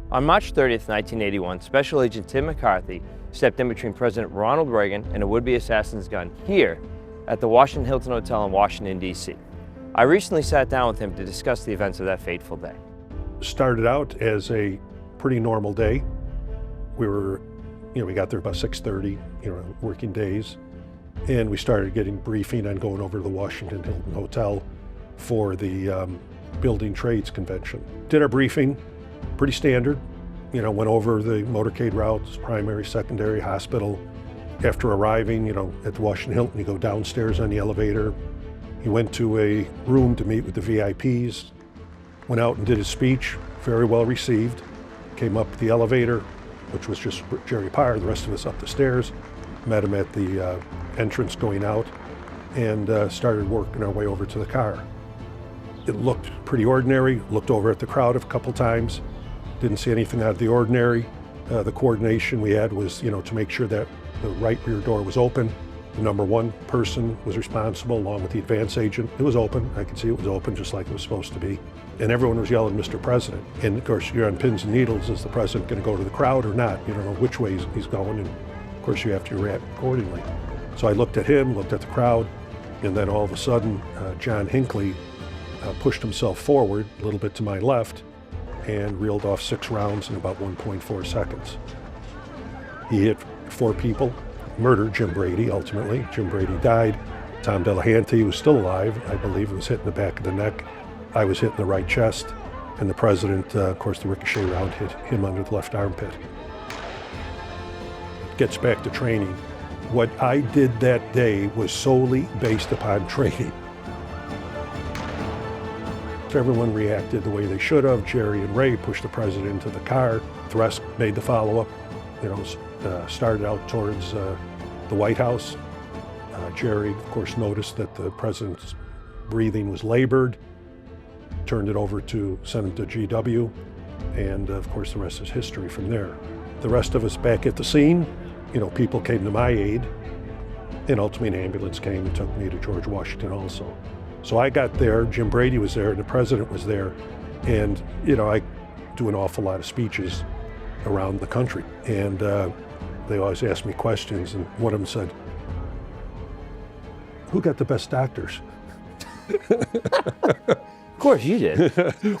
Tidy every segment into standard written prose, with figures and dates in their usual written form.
On March 30th, 1981, Special Agent Tim McCarthy stepped in between President Ronald Reagan and a would-be assassin's gun here at the Washington Hilton Hotel in Washington, D.C. I recently sat down with him to discuss the events of that fateful day. Started out as a pretty normal day. We got there about 6:30, working days. And we started getting briefing on going over to the Washington Hilton Hotel for the Building Trades Convention. Did our briefing, pretty standard. Went over the motorcade routes, primary, secondary, hospital. After arriving, at the Washington Hilton, you go downstairs on the elevator. He went to a room to meet with the VIPs, went out and did his speech, very well received. Came up the elevator, which was just Jerry Parr, the rest of us up the stairs. Met him at the entrance going out and started working our way over to the car. It looked pretty ordinary, looked over at the crowd a couple times, didn't see anything out of the ordinary. The coordination we had was, to make sure that the right rear door was open. The number one person was responsible along with the advance agent. It was open, I could see it was open just like it was supposed to be. And everyone was yelling, "Mr. President." And of course, you're on pins and needles. Is the president going to go to the crowd or not? You don't know which way he's going, and of course you have to react accordingly. So I looked at him, looked at the crowd, and then all of a sudden, John Hinckley pushed himself forward a little bit to my left and reeled off 6 rounds in about 1.4 seconds. He hit 4 people, murdered Jim Brady ultimately. Jim Brady died. Tom Delahanty was still alive, I believe, was hit in the back of the neck. I was hit in the right chest, and the president, of course, the ricochet round hit him under the left armpit. It gets back to training. What I did that day was solely based upon training. Everyone reacted the way they should have. Jerry and Ray pushed the president into the car. The rest made the follow-up, started out towards the White House. Jerry, of course, noticed that the president's breathing was labored, turned it over to Senator GW, and of course the rest is history from there. The rest of us back at the scene, people came to my aid, and ultimately an ambulance came and took me to George Washington also. So I got there, Jim Brady was there, and the president was there, and I do an awful lot of speeches around the country, and they always ask me questions, and one of them said, "Who got the best doctors?" Of course you did.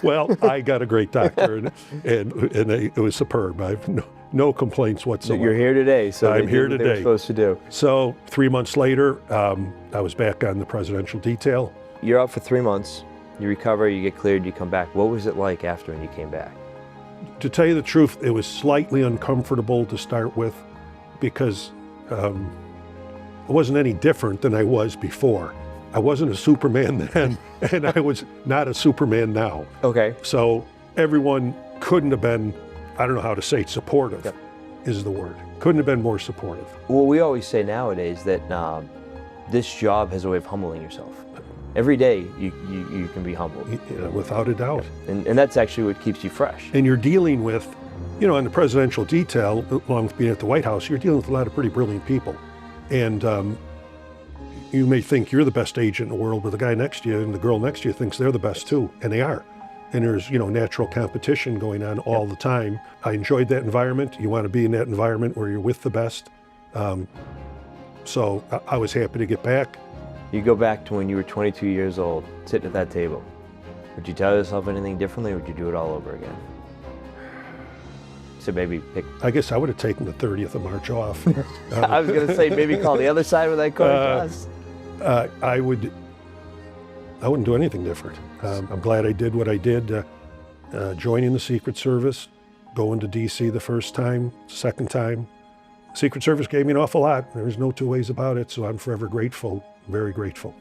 Well, I got a great doctor, and it was superb. I have no complaints whatsoever. You're here today, so I'm here today. They were today. Supposed to do. So 3 months later, I was back on the presidential detail. You're out for 3 months. You recover, you get cleared, you come back. What was it like after when you came back? To tell you the truth, it was slightly uncomfortable to start with because I wasn't any different than I was before. I wasn't a Superman then, and I was not a Superman now. Okay. So everyone couldn't have been, I don't know how to say it, supportive. Yep. Is the word. Couldn't have been more supportive. Well, we always say nowadays that this job has a way of humbling yourself. Every day you can be humbled. Without a doubt. And that's actually what keeps you fresh. And you're dealing with, in the presidential detail, along with being at the White House, you're dealing with a lot of pretty brilliant people. And you may think you're the best agent in the world, but the guy next to you and the girl next to you thinks they're the best too, and they are. And there's, natural competition going on all the time. I enjoyed that environment. You want to be in that environment where you're with the best. So I was happy to get back. You go back to when you were 22 years old, sitting at that table. Would you tell yourself anything differently, or would you do it all over again? So maybe pick... I guess I would have taken the 30th of March off. I was going to say maybe call the other side with that coin toss. I wouldn't do anything different. I'm glad I did what I did, joining the Secret Service, going to DC the first time, second time. Secret Service gave me an awful lot. There's no 2 ways about it, so I'm forever grateful, very grateful.